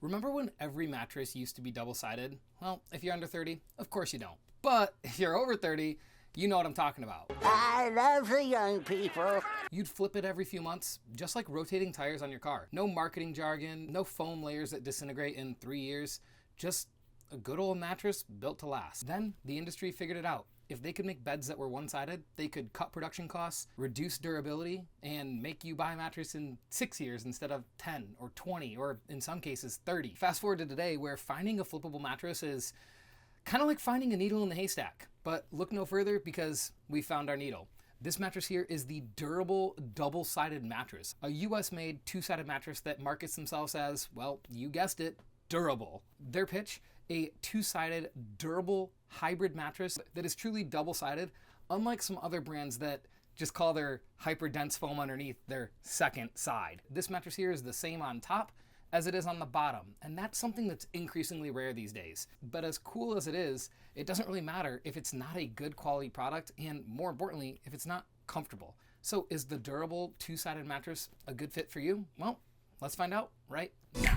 Remember when every mattress used to be double-sided? Well, if you're under 30, of course you don't. But if you're over 30, you know what I'm talking about. I love the young people. You'd flip it every few months, just like rotating tires on your car. No marketing jargon, no foam layers that disintegrate in 3 years, just a good old mattress built to last. Then the industry figured it out. If they could make beds that were one-sided, they could cut production costs, reduce durability, and make you buy a mattress in 6 years instead of 10 or 20, or in some cases 30. Fast forward to today, where finding a flippable mattress is kind of like finding a needle in the haystack. But look no further, because we found our needle. This mattress here is the Durable double-sided mattress, a US-made two-sided mattress that markets themselves as, well, you guessed it, durable. Their pitch: a two-sided durable hybrid mattress that is truly double-sided, unlike some other brands that just call their hyper-dense foam underneath their second side. This mattress here is the same on top as it is on the bottom, and that's something that's increasingly rare these days. But as cool as it is, it doesn't really matter if it's not a good quality product, and more importantly, if it's not comfortable. So is the Durable two-sided mattress a good fit for you? Well, let's find out right now.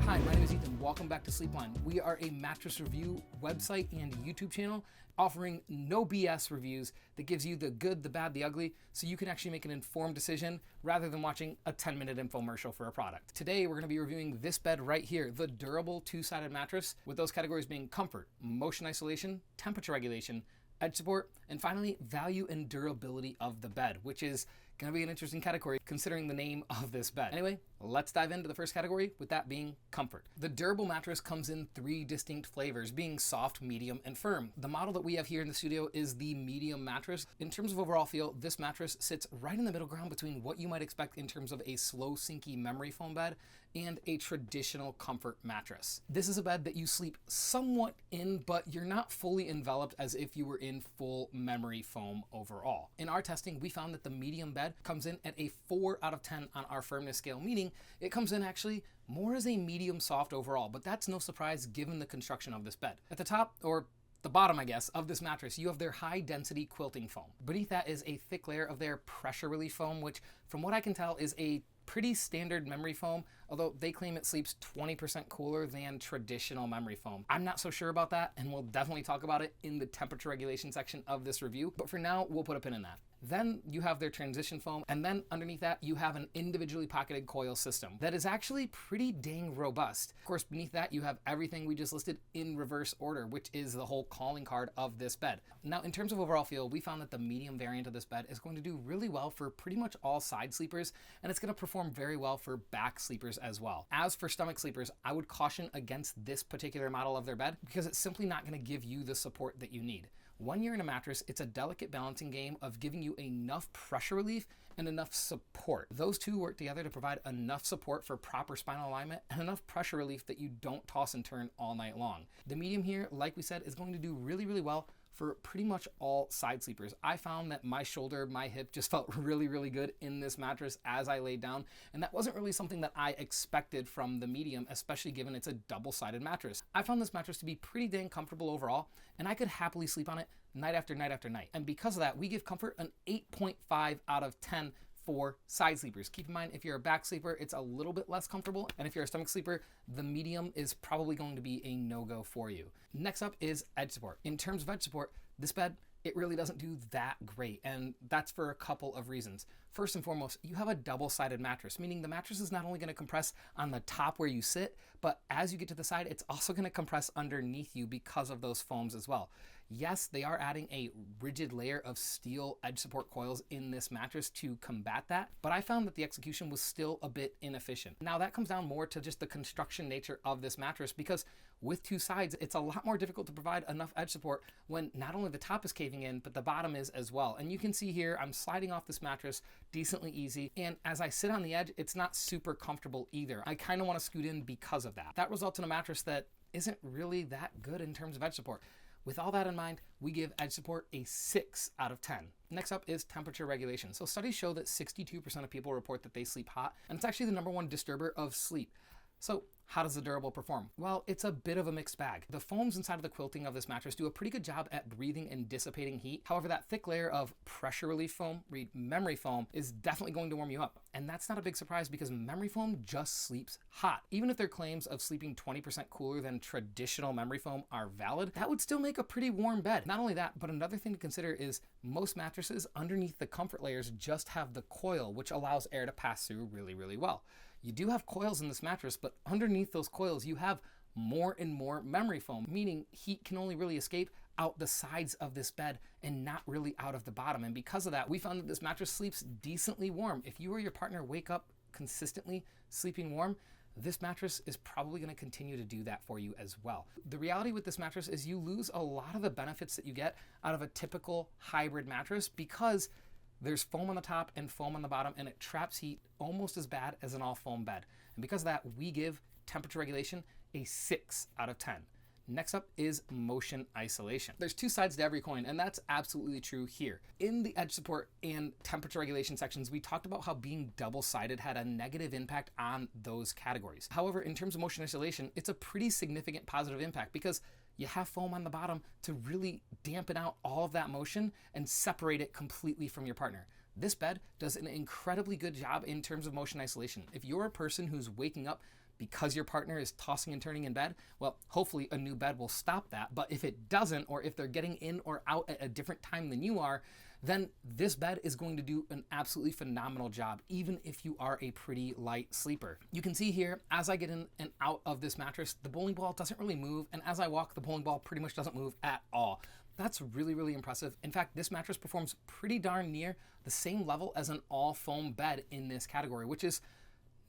Hi, my name is Ethan. Welcome back to Sleepline. We are a mattress review website and YouTube channel offering no BS reviews that gives you the good, the bad, the ugly, so you can actually make an informed decision rather than watching a 10-minute infomercial for a product. Today, we're going to be reviewing this bed right here, the Durable two-sided mattress, with those categories being comfort, motion isolation, temperature regulation, edge support, and finally, value and durability of the bed, which is going to be an interesting category considering the name of this bed. Anyway, let's dive into the first category, with that being comfort. The Durable mattress comes in 3 distinct flavors, being soft, medium, and firm. The model that we have here in the studio is the medium mattress. In terms of overall feel, this mattress sits right in the middle ground between what you might expect in terms of a slow, sinky memory foam bed and a traditional comfort mattress. This is a bed that you sleep somewhat in, but you're not fully enveloped as if you were in full memory foam overall. In our testing, we found that the medium bed comes in at a 4 out of 10 on our firmness scale, meaning it comes in actually more as a medium soft overall, but that's no surprise given the construction of this bed. At the top, or the bottom, I guess, of this mattress, you have their high density quilting foam. Beneath that is a thick layer of their pressure relief foam, which from what I can tell is a pretty standard memory foam, although they claim it sleeps 20% cooler than traditional memory foam. I'm not so sure about that, and we'll definitely talk about it in the temperature regulation section of this review, but for now, we'll put a pin in that. Then you have their transition foam, and then underneath that, you have an individually pocketed coil system that is actually pretty dang robust. Of course, beneath that, you have everything we just listed in reverse order, which is the whole calling card of this bed. Now, in terms of overall feel, we found that the medium variant of this bed is going to do really well for pretty much all side sleepers, and it's going to perform very well for back sleepers as well. As for stomach sleepers, I would caution against this particular model of their bed because it's simply not going to give you the support that you need. When you're in a mattress, it's a delicate balancing game of giving you enough pressure relief and enough support. Those two work together to provide enough support for proper spinal alignment and enough pressure relief that you don't toss and turn all night long. The medium here, like we said, is going to do really, really well for pretty much all side sleepers. I found that my shoulder, my hip just felt really, really good in this mattress as I laid down, and that wasn't really something that I expected from the medium, especially given it's a double-sided mattress. I found this mattress to be pretty dang comfortable overall, and I could happily sleep on it night after night after night. And because of that, we give comfort an 8.5 out of 10 for side sleepers. Keep in mind, if you're a back sleeper, it's a little bit less comfortable, and if you're a stomach sleeper, the medium is probably going to be a no-go for you. Next up is edge support. In terms of edge support, this bed, it really doesn't do that great, and that's for a couple of reasons. First and foremost, you have a double-sided mattress, meaning the mattress is not only going to compress on the top where you sit, but as you get to the side, it's also going to compress underneath you because of those foams as well. Yes, they are adding a rigid layer of steel edge support coils in this mattress to combat that, but I found that the execution was still a bit inefficient. Now that comes down more to just the construction nature of this mattress, because with 2 sides, it's a lot more difficult to provide enough edge support when not only the top is caving in, but the bottom is as well. And you can see here, I'm sliding off this mattress decently easy, and as I sit on the edge, it's not super comfortable either. I kind of want to scoot in because of that. That results in a mattress that isn't really that good in terms of edge support. With all that in mind, we give edge support a 6 out of 10. Next up is temperature regulation. So studies show that 62% of people report that they sleep hot, and it's actually the #1 disturber of sleep. So how does the Durable perform? Well, it's a bit of a mixed bag. The foams inside of the quilting of this mattress do a pretty good job at breathing and dissipating heat. However, that thick layer of pressure relief foam, read memory foam, is definitely going to warm you up. And that's not a big surprise because memory foam just sleeps hot. Even if their claims of sleeping 20% cooler than traditional memory foam are valid, that would still make a pretty warm bed. Not only that, but another thing to consider is most mattresses underneath the comfort layers just have the coil, which allows air to pass through really, really well. You do have coils in this mattress, but underneath those coils, you have more and more memory foam, meaning heat can only really escape out the sides of this bed and not really out of the bottom. And because of that, we found that this mattress sleeps decently warm. If you or your partner wake up consistently sleeping warm, this mattress is probably going to continue to do that for you as well. The reality with this mattress is you lose a lot of the benefits that you get out of a typical hybrid mattress because there's foam on the top and foam on the bottom, and it traps heat almost as bad as an all foam bed. And because of that, we give temperature regulation a 6 out of 10. Next up is motion isolation. There's two sides to every coin, and that's absolutely true here. In the edge support and temperature regulation sections, we talked about how being double-sided had a negative impact on those categories. However, in terms of motion isolation, it's a pretty significant positive impact because you have foam on the bottom to really dampen out all of that motion and separate it completely from your partner. This bed does an incredibly good job in terms of motion isolation. If you're a person who's waking up because your partner is tossing and turning in bed, well, hopefully a new bed will stop that. But if it doesn't, or if they're getting in or out at a different time than you are, then this bed is going to do an absolutely phenomenal job, even if you are a pretty light sleeper. You can see here, as I get in and out of this mattress, the bowling ball doesn't really move, and as I walk, the bowling ball pretty much doesn't move at all. That's really, really impressive. In fact, this mattress performs pretty darn near the same level as an all foam bed in this category, which is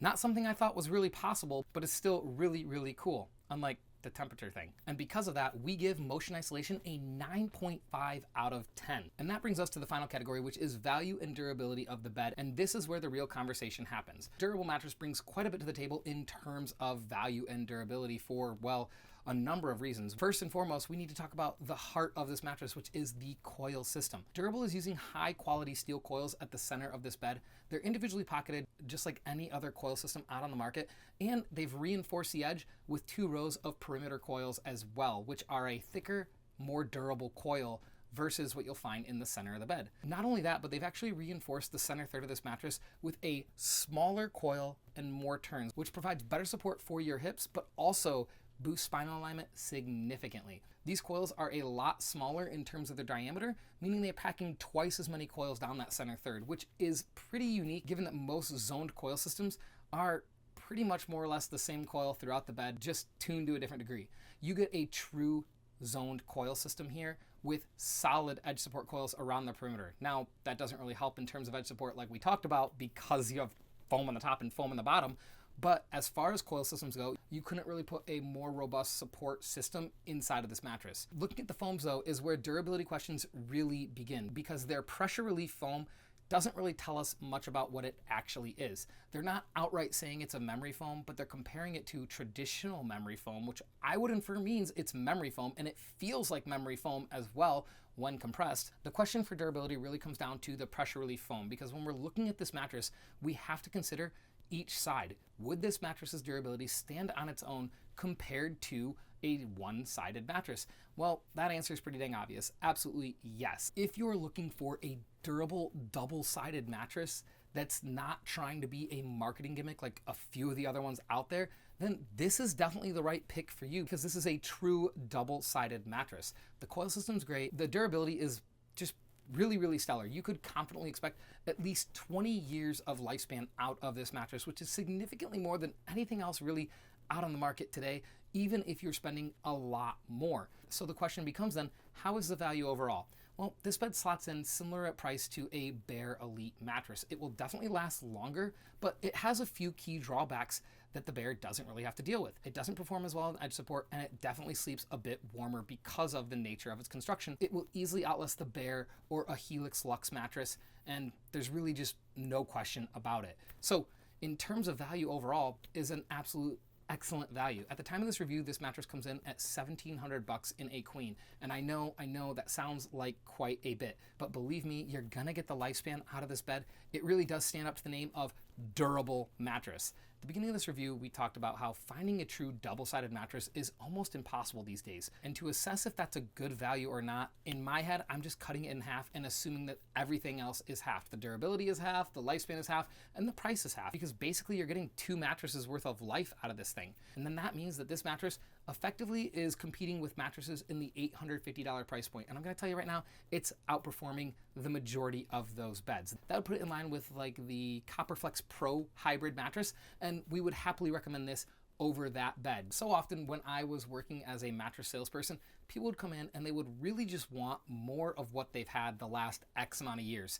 not something I thought was really possible, but it's still really, really cool, unlike the temperature thing. And because of that, we give motion isolation a 9.5 out of 10. And that brings us to the final category, which is value and durability of the bed. And this is where the real conversation happens. Durable Mattress brings quite a bit to the table in terms of value and durability for, well, a number of reasons. First and foremost, we need to talk about the heart of this mattress, which is the coil system. Durable is using high quality steel coils at the center of this bed. They're individually pocketed just like any other coil system out on the market, and they've reinforced the edge with 2 rows of perimeter coils as well, which are a thicker, more durable coil versus what you'll find in the center of the bed. Not only that, but they've actually reinforced the center third of this mattress with a smaller coil and more turns, which provides better support for your hips, but also boost spinal alignment significantly. These coils are a lot smaller in terms of their diameter, meaning they're packing twice as many coils down that center third, which is pretty unique given that most zoned coil systems are pretty much more or less the same coil throughout the bed, just tuned to a different degree. You get a true zoned coil system here with solid edge support coils around the perimeter. Now, that doesn't really help in terms of edge support like we talked about because you have foam on the top and foam on the bottom. But as far as coil systems go, you couldn't really put a more robust support system inside of this mattress. Looking at the foams though is where durability questions really begin because their pressure relief foam doesn't really tell us much about what it actually is. They're not outright saying it's a memory foam, but they're comparing it to traditional memory foam, which I would infer means it's memory foam, and it feels like memory foam as well when compressed. The question for durability really comes down to the pressure relief foam, because when we're looking at this mattress, we have to consider each side. Would this mattress's durability stand on its own compared to a one-sided mattress? Well, that answer is pretty dang obvious. Absolutely yes. If you're looking for a durable double-sided mattress that's not trying to be a marketing gimmick like a few of the other ones out there, then this is definitely the right pick for you because this is a true double-sided mattress. The coil system's great. The durability is just really, really stellar. You could confidently expect at least 20 years of lifespan out of this mattress, which is significantly more than anything else really out on the market today, even if you're spending a lot more. So the question becomes then, how is the value overall? Well, this bed slots in similar at price to a Bear Elite mattress. It will definitely last longer, but it has a few key drawbacks that the Bear doesn't really have to deal with. It doesn't perform as well in edge support, and it definitely sleeps a bit warmer because of the nature of its construction. It will easily outlast the Bear or a Helix Luxe mattress, and there's really just no question about it. So in terms of value overall, is an absolute excellent value. At the time of this review, this mattress comes in at $1,700 in a queen. And I know that sounds like quite a bit, but believe me, you're gonna get the lifespan out of this bed. It really does stand up to the name of Durable Mattress. the beginning of this review, we talked about how finding a true double-sided mattress is almost impossible these days. And to assess if that's a good value or not, in my head, I'm just cutting it in half and assuming that everything else is half. The durability is half, the lifespan is half, and the price is half. Because basically you're getting 2 mattresses worth of life out of this thing. And then that means that this mattress effectively is competing with mattresses in the $850 price point. And I'm gonna tell you right now, it's outperforming the majority of those beds. That would put it in line with like the Copperflex Pro hybrid mattress, and we would happily recommend this over that bed. So often when I was working as a mattress salesperson, people would come in and they would really just want more of what they've had the last X amount of years.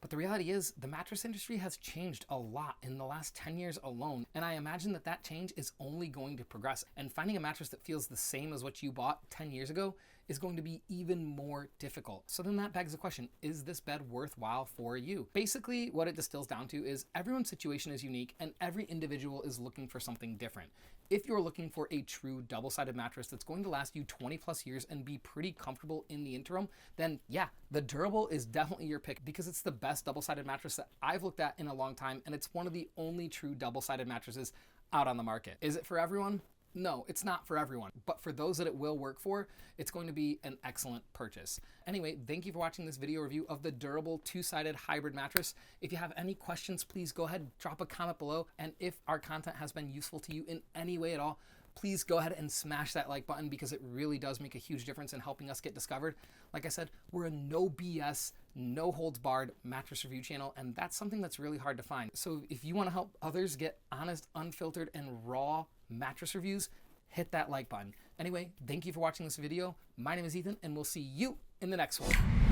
But the reality is the mattress industry has changed a lot in the last 10 years alone. And I imagine that that change is only going to progress. And finding a mattress that feels the same as what you bought 10 years ago is going to be even more difficult. So then that begs the question, is this bed worthwhile for you? Basically, what it distills down to is everyone's situation is unique and every individual is looking for something different. If you're looking for a true double-sided mattress that's going to last you 20 plus years and be pretty comfortable in the interim, then yeah, the Durable is definitely your pick because it's the best double-sided mattress that I've looked at in a long time, and it's one of the only true double-sided mattresses out on the market. Is it for everyone? No, it's not for everyone, but for those that it will work for, it's going to be an excellent purchase. Anyway, thank you for watching this video review of the Durable 2-sided hybrid mattress. If you have any questions, please go ahead, drop a comment below. And if our content has been useful to you in any way at all, please go ahead and smash that like button because it really does make a huge difference in helping us get discovered. Like I said, we're a no BS, no holds barred mattress review channel, and that's something that's really hard to find. So if you want to help others get honest, unfiltered, and raw mattress reviews, hit that like button. Anyway, thank you for watching this video. My name is Ethan, and we'll see you in the next one.